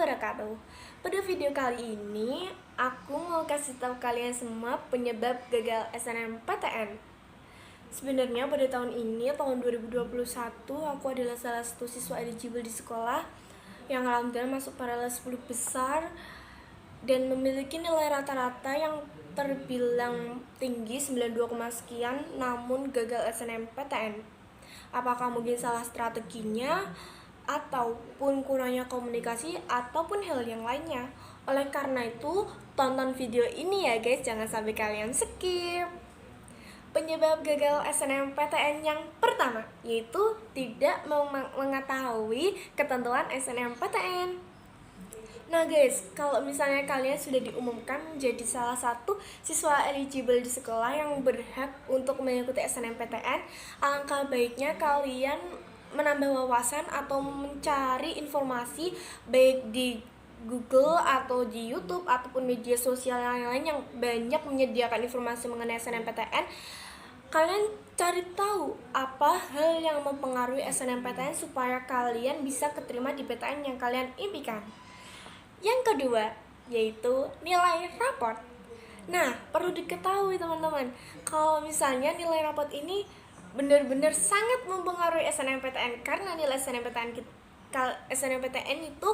wabarakatuh. Pada video kali ini, aku mau kasih tahu kalian semua penyebab gagal SNMPTN. Sebenarnya pada tahun ini, tahun 2021, aku adalah salah satu siswa eligible di sekolah yang alhamdulillah masuk paralel 10 besar dan memiliki nilai rata-rata yang terbilang tinggi 92, sekian, namun gagal SNMPTN. Apakah mungkin salah strateginya, ataupun kurangnya komunikasi, ataupun hal yang lainnya? Oleh karena itu, tonton video ini ya guys, jangan sampai kalian skip. Penyebab gagal SNMPTN yang pertama, yaitu tidak mengetahui ketentuan SNMPTN. Nah guys, kalau misalnya kalian sudah diumumkan menjadi salah satu siswa eligible di sekolah yang berhak untuk mengikuti SNMPTN, alangkah baiknya kalian menambah wawasan atau mencari informasi baik di Google atau di YouTube ataupun media sosial yang lain yang banyak menyediakan informasi mengenai SNMPTN. Kalian cari tahu apa hal yang mempengaruhi SNMPTN supaya kalian bisa keterima di PTN yang kalian impikan. Yang kedua, yaitu nilai raport. Nah, perlu diketahui teman-teman, kalau misalnya nilai raport ini benar-benar sangat mempengaruhi SNMPTN, karena nilai SNMPTN itu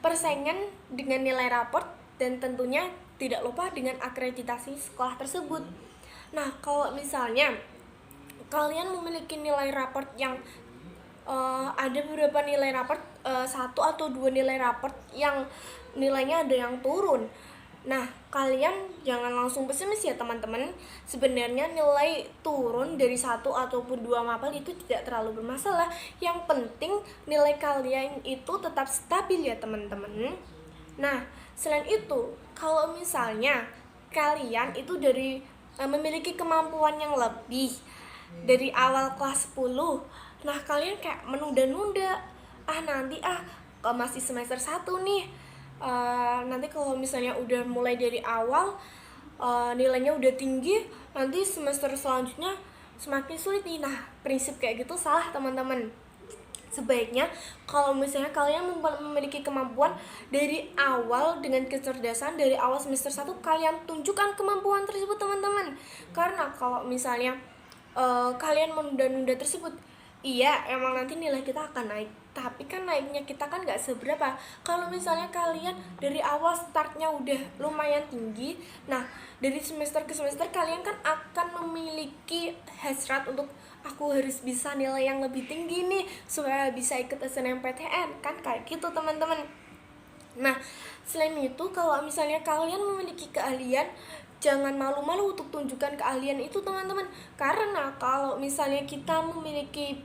persaingan dengan nilai raport dan tentunya tidak lupa dengan akreditasi sekolah tersebut. Nah, kalau misalnya kalian memiliki nilai raport yang ada beberapa nilai raport, 1 atau 2 nilai raport yang nilainya ada yang turun. Nah, kalian jangan langsung pesimis ya teman-teman. Sebenarnya nilai turun dari 1 ataupun 2 mapel itu tidak terlalu bermasalah. Yang penting nilai kalian itu tetap stabil ya teman-teman. Nah, selain itu, kalau misalnya kalian itu dari memiliki kemampuan yang lebih dari awal kelas 10, nah kalian kayak menunda-nunda, nanti masih semester 1 nih, nanti kalau misalnya udah mulai dari awal nilainya udah tinggi, nanti semester selanjutnya semakin sulit nih. Nah, prinsip kayak gitu salah teman-teman. Sebaiknya kalau misalnya kalian memiliki kemampuan dari awal dengan kecerdasan, dari awal semester 1 kalian tunjukkan kemampuan tersebut teman-teman. Karena kalau misalnya kalian menunda-nunda tersebut, iya emang nanti nilai kita akan naik, tapi kan naiknya kita kan gak seberapa. Kalau misalnya kalian dari awal startnya udah lumayan tinggi, nah dari semester ke semester kalian kan akan memiliki hasrat untuk aku harus bisa nilai yang lebih tinggi nih supaya bisa ikut SNMPTN, kan kayak gitu teman-teman. Nah, selain itu kalau misalnya kalian memiliki keahlian, jangan malu-malu untuk tunjukkan keahlian itu teman-teman. Karena kalau misalnya kita memiliki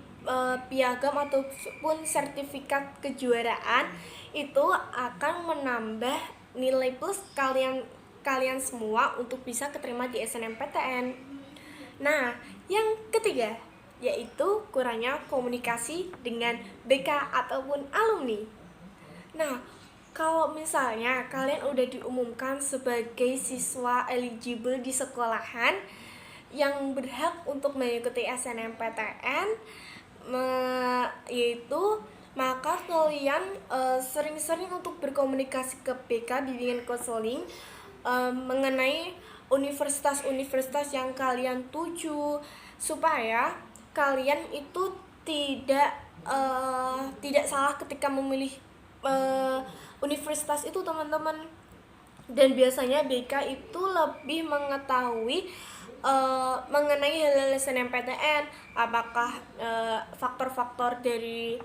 piagam ataupun sertifikat kejuaraan, itu akan menambah nilai plus kalian semua untuk bisa keterima di SNMPTN. Nah, yang ketiga, yaitu kurangnya komunikasi dengan BK ataupun alumni. Nah, kalau misalnya kalian udah diumumkan sebagai siswa eligible di sekolahan yang berhak untuk mengikuti SNMPTN, yaitu maka kalian sering-sering untuk berkomunikasi ke BK bimbingan konseling mengenai universitas-universitas yang kalian tuju, supaya kalian itu tidak salah ketika memilih universitas itu teman-teman. Dan biasanya BK itu lebih mengetahui mengenai hal-hal SNMPTN, apakah faktor-faktor dari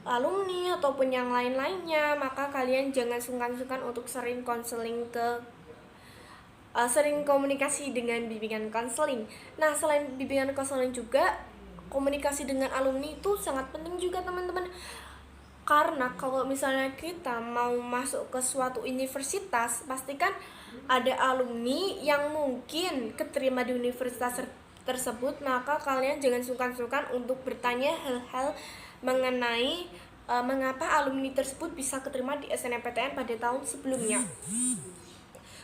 alumni ataupun yang lain-lainnya. Maka kalian jangan sungkan-sungkan untuk sering konseling sering komunikasi dengan bimbingan konseling. Nah, selain bimbingan konseling juga, komunikasi dengan alumni itu sangat penting juga teman-teman. Karena kalau misalnya kita mau masuk ke suatu universitas, pastikan ada alumni yang mungkin keterima di universitas tersebut. Maka kalian jangan sungkan-sungkan untuk bertanya hal-hal mengenai mengapa alumni tersebut bisa keterima di SNMPTN pada tahun sebelumnya.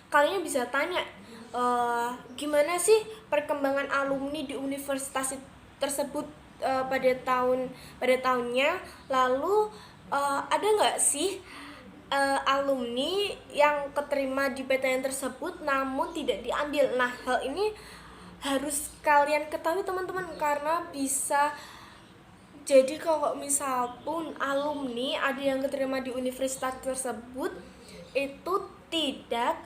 Kalian bisa tanya, gimana sih perkembangan alumni di universitas tersebut pada tahunnya, lalu ada nggak sih alumni yang keterima di PTN tersebut namun tidak diambil. Nah, hal ini harus kalian ketahui teman-teman, karena bisa jadi kalau misal pun alumni ada yang keterima di universitas tersebut itu tidak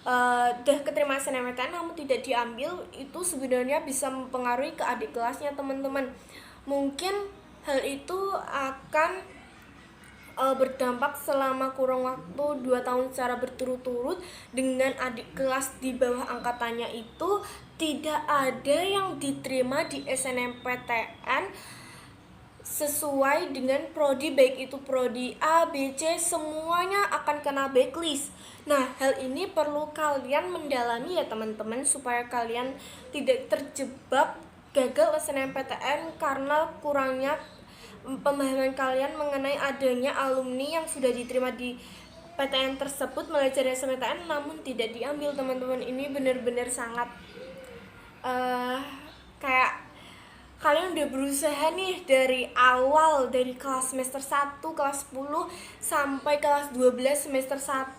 udah keterima SNMPTN namun tidak diambil, itu sebenarnya bisa mempengaruhi ke adik kelasnya teman-teman. Mungkin hal itu akan berdampak selama kurang waktu 2 tahun secara berturut-turut dengan adik kelas di bawah angkatannya itu tidak ada yang diterima di SNMPTN sesuai dengan prodi, baik itu prodi A, B, C, semuanya akan kena blacklist. Nah, hal ini perlu kalian mendalami ya teman-teman, supaya kalian tidak terjebak gagal SNMPTN karena kurangnya pemahaman kalian mengenai adanya alumni yang sudah diterima di PTN tersebut belajar SNMPTN namun tidak diambil teman-teman. Ini benar-benar sangat kayak kalian udah berusaha nih dari awal, dari kelas semester 1, kelas 10 sampai kelas 12 semester 1,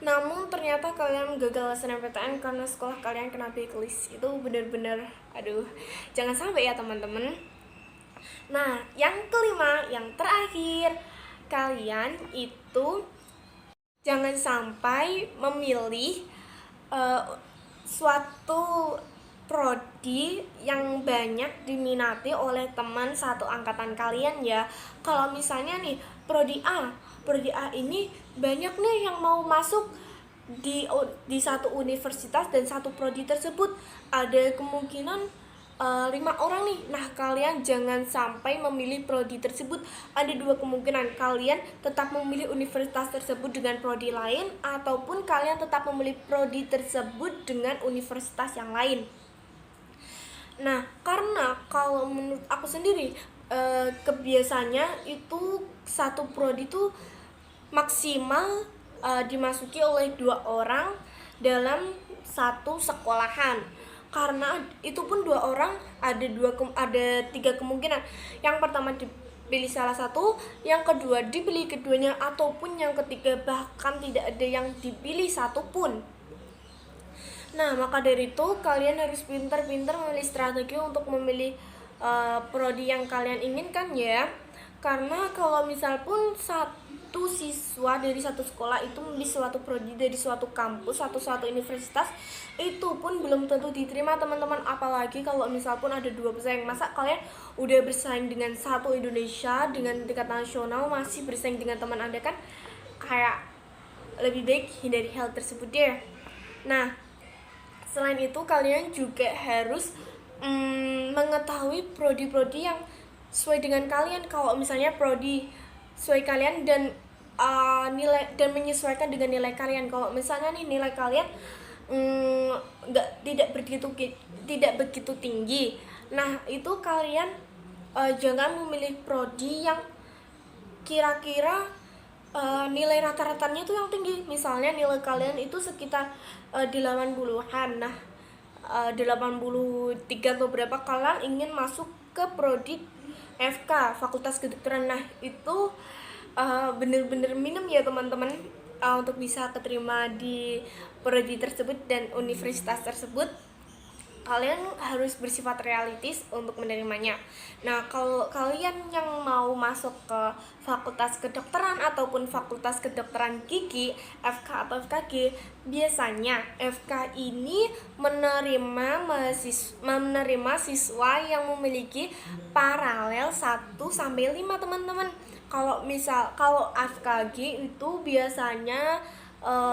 namun ternyata kalian gagal SNMPTN karena sekolah kalian kena blacklist. Itu benar-benar aduh, jangan sampai ya teman-teman. Nah, yang kelima, yang terakhir, kalian itu jangan sampai memilih suatu prodi yang banyak diminati oleh teman satu angkatan kalian ya. Kalau misalnya nih prodi A ini banyak nih yang mau masuk di satu universitas dan satu prodi tersebut, ada kemungkinan 5 orang nih. Nah, kalian jangan sampai memilih prodi tersebut. Ada 2 kemungkinan, kalian tetap memilih universitas tersebut dengan prodi lain, ataupun kalian tetap memilih prodi tersebut dengan universitas yang lain. Nah, karena kalau menurut aku sendiri kebiasaannya itu satu prodi itu maksimal dimasuki oleh 2 orang dalam satu sekolahan. Karena itu pun 2 orang ada 3 kemungkinan. Yang pertama dipilih salah satu, yang kedua dipilih keduanya, ataupun yang ketiga bahkan tidak ada yang dipilih satupun. Nah, maka dari itu kalian harus pintar-pintar memilih strategi untuk memilih prodi yang kalian inginkan ya. Karena kalau misal pun satu siswa dari satu sekolah itu memilih suatu prodi dari suatu kampus atau suatu universitas, itu pun belum tentu diterima teman-teman. Apalagi kalau misal pun ada 2 pesaing. Masa kalian udah bersaing dengan satu Indonesia dengan tingkat nasional masih bersaing dengan teman Anda, kan kayak lebih baik hindari hal tersebut ya. Nah, selain itu kalian juga harus mengetahui prodi-prodi yang sesuai dengan kalian. Kalau misalnya prodi sesuai kalian dan nilai dan menyesuaikan dengan nilai kalian. Kalau misalnya nih nilai kalian tidak begitu tinggi, nah itu kalian jangan memilih prodi yang kira-kira nilai rata-ratanya itu yang tinggi. Misalnya nilai kalian itu sekitar 80-an. Nah, 83 atau berapa, kalian ingin masuk ke prodi FK, Fakultas Kedokteran. Nah, itu bener-bener minim ya teman-teman untuk bisa keterima di prodi tersebut dan universitas tersebut. Kalian harus bersifat realistis untuk menerimanya. Nah, kalau kalian yang mau masuk ke Fakultas Kedokteran ataupun Fakultas Kedokteran Gigi, FK atau FKG, biasanya FK ini menerima siswa yang memiliki paralel 1 sampai 5 teman-teman. Kalau FKG itu biasanya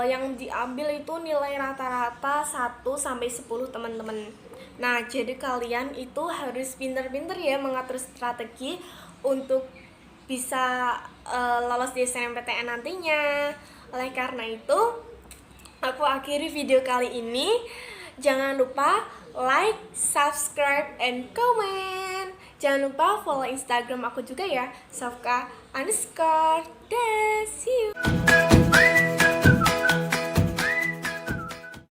yang diambil itu nilai rata-rata 1 sampai 10 teman-teman. Nah, jadi kalian itu harus pintar-pintar ya mengatur strategi untuk bisa lolos di SNMPTN nantinya. Oleh karena itu, aku akhiri video kali ini. Jangan lupa like, subscribe, and comment. Jangan lupa follow Instagram aku juga ya, Safka_. See you.